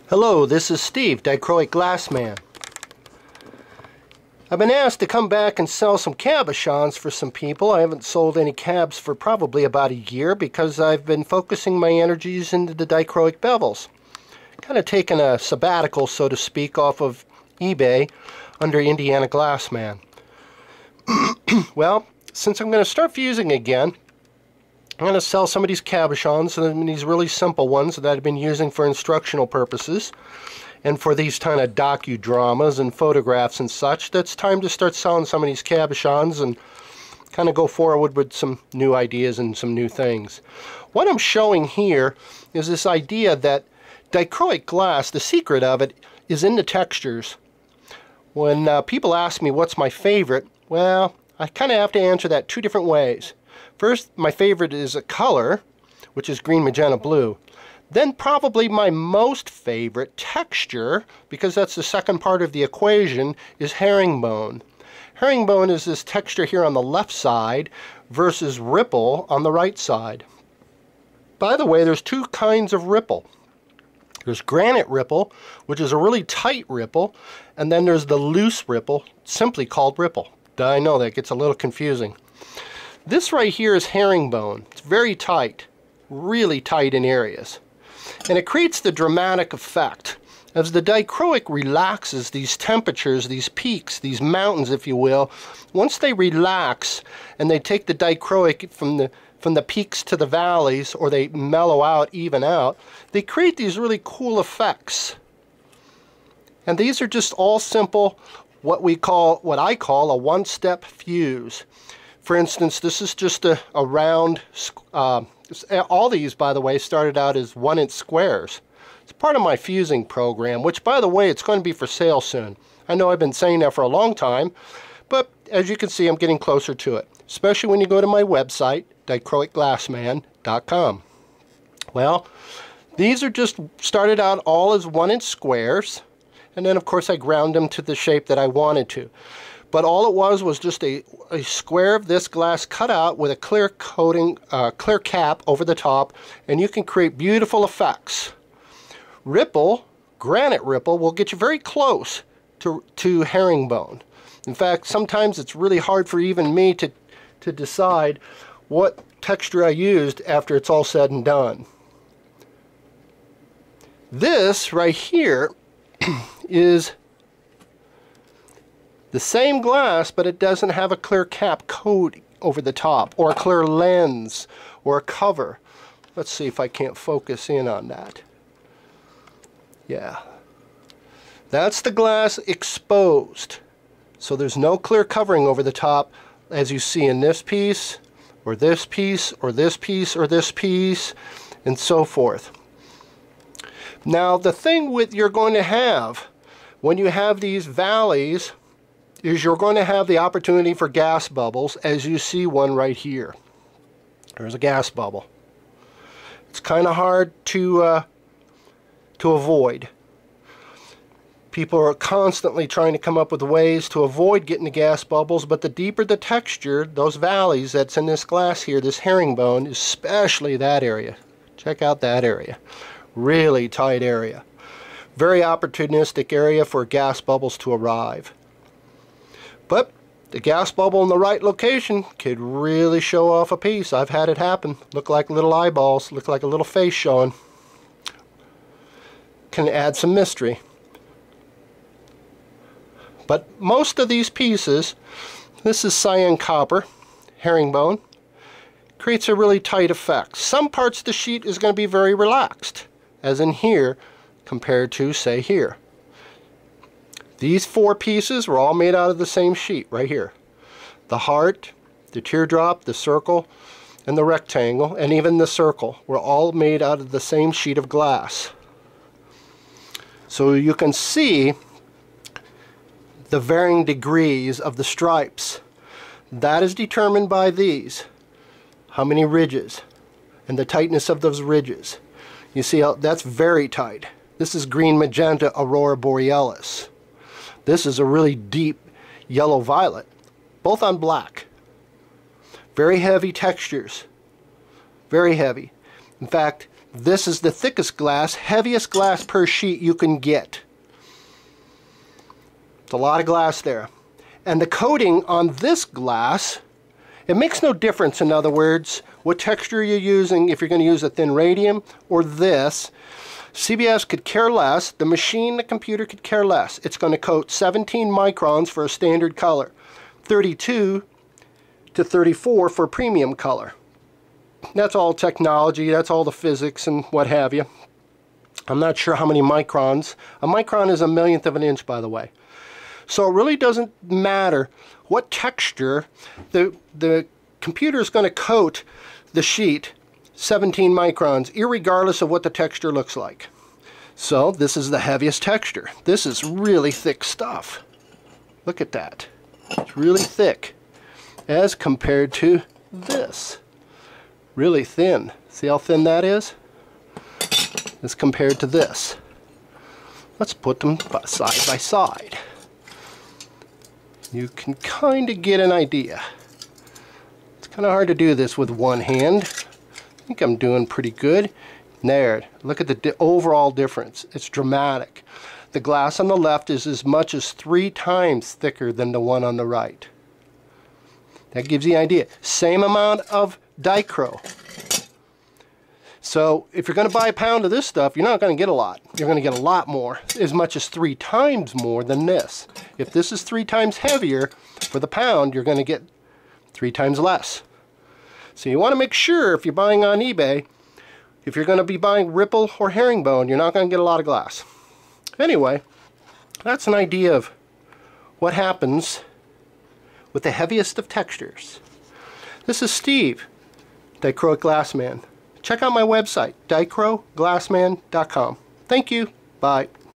Hello, this is Steve, Dichroic Glass Man. I've been asked to come back and sell some cabochons for some people. I haven't sold any cabs for probably about a year because I've been focusing my energies into the dichroic bevels. Kind of taking a sabbatical, so to speak, off of eBay under Indiana Glassman. Well, since I'm going to start fusing again, I'm going to sell some of these cabochons, and these really simple ones that I've been using for instructional purposes and for these kind of docudramas and photographs and such. That's time to start selling some of these cabochons and kind of go forward with some new ideas and some new things. What I'm showing here is this idea that dichroic glass, the secret of it, is in the textures. When people ask me what's my favorite, well, I kind of have to answer that two different ways. First, my favorite is a color, which is green, magenta, blue. Then probably my most favorite texture, because that's the second part of the equation, is herringbone. Herringbone is this texture here on the left side versus ripple on the right side. By the way, there's two kinds of ripple. There's granite ripple, which is a really tight ripple, and then there's the loose ripple, simply called ripple. I know that gets a little confusing. This right here is herringbone. It's very tight, really tight in areas. And it creates the dramatic effect. As the dichroic relaxes these temperatures, these peaks, these mountains, if you will, once they relax and they take the dichroic from the peaks to the valleys, or they mellow out, even out, they create these really cool effects. And these are just all simple, what I call a one-step fuse. For instance, this is just a round, all these, by the way, started out as 1-inch squares. It's part of my fusing program, which, by the way, it's going to be for sale soon. I know I've been saying that for a long time, but as you can see, I'm getting closer to it, especially when you go to my website, dichroicglassman.com. Well, these are just started out all as 1-inch squares, and then, of course, I ground them to the shape that I wanted to. But all it was just a square of this glass cut out with a clear coating, clear cap over the top, and you can create beautiful effects. Ripple, granite ripple, will get you very close to herringbone. In fact, sometimes it's really hard for even me to decide what texture I used after it's all said and done. This right here is the same glass, but it doesn't have a clear cap coat over the top, or a clear lens, or a cover. Let's see if I can't focus in on that. Yeah. That's the glass exposed. So there's no clear covering over the top, as you see in this piece, or this piece, or this piece, or this piece, and so forth. Now, the thing you're going to have when you have these valleys is you're going to have the opportunity for gas bubbles, as you see one right here. There's a gas bubble. It's kind of hard to avoid. People are constantly trying to come up with ways to avoid getting the gas bubbles, but the deeper the texture, those valleys that's in this glass here, this herringbone, especially that area. Check out that area. Really tight area. Very opportunistic area for gas bubbles to arrive. But the gas bubble in the right location could really show off a piece. I've had it happen. Look like little eyeballs, look like a little face showing. Can add some mystery. But most of these pieces, this is cyan copper, herringbone, creates a really tight effect. Some parts of the sheet is going to be very relaxed, as in here, compared to, say, here. These four pieces were all made out of the same sheet right here. The heart, the teardrop, the circle, and the rectangle, and even the circle were all made out of the same sheet of glass. So you can see the varying degrees of the stripes. That is determined by these. How many ridges, and the tightness of those ridges. You see how that's very tight. This is green magenta aurora borealis. This is a really deep yellow violet, both on black. Very heavy textures, very heavy. In fact, This is the thickest glass, heaviest glass per sheet you can get. It's a lot of glass there. And the coating on this glass, it makes no difference, in other words, what texture you're using, if you're going to use a thin radium or this. CBS could care less. The machine, the computer could care less. It's going to coat 17 microns for a standard color, 32 to 34 for premium color. That's all technology, that's all the physics and what have you. I'm not sure how many microns. A micron is a millionth of an inch, by the way. So it really doesn't matter what texture. The computer is going to coat the sheet 17 microns, irregardless of what the texture looks like. So this is the heaviest texture. This is really thick stuff. Look at that. It's really thick as compared to this. Really thin. See how thin that is? As compared to this. Let's put them side by side. You can kind of get an idea. It's kind of hard to do this with one hand. I think I'm doing pretty good. There, look at the overall difference. It's dramatic. The glass on the left is as much as 3 times thicker than the one on the right. That gives you an idea. Same amount of dichro. So if you're going to buy a pound of this stuff, you're not going to get a lot. You're going to get a lot more, as much as 3 times more than this. If this is 3 times heavier for the pound, you're going to get 3 times less. So you want to make sure, if you're buying on eBay, if you're going to be buying ripple or herringbone, you're not going to get a lot of glass. Anyway, that's an idea of what happens with the heaviest of textures. This is Steve, Dichroic Glass Man. Check out my website, dichroiglassman.com. Thank you. Bye.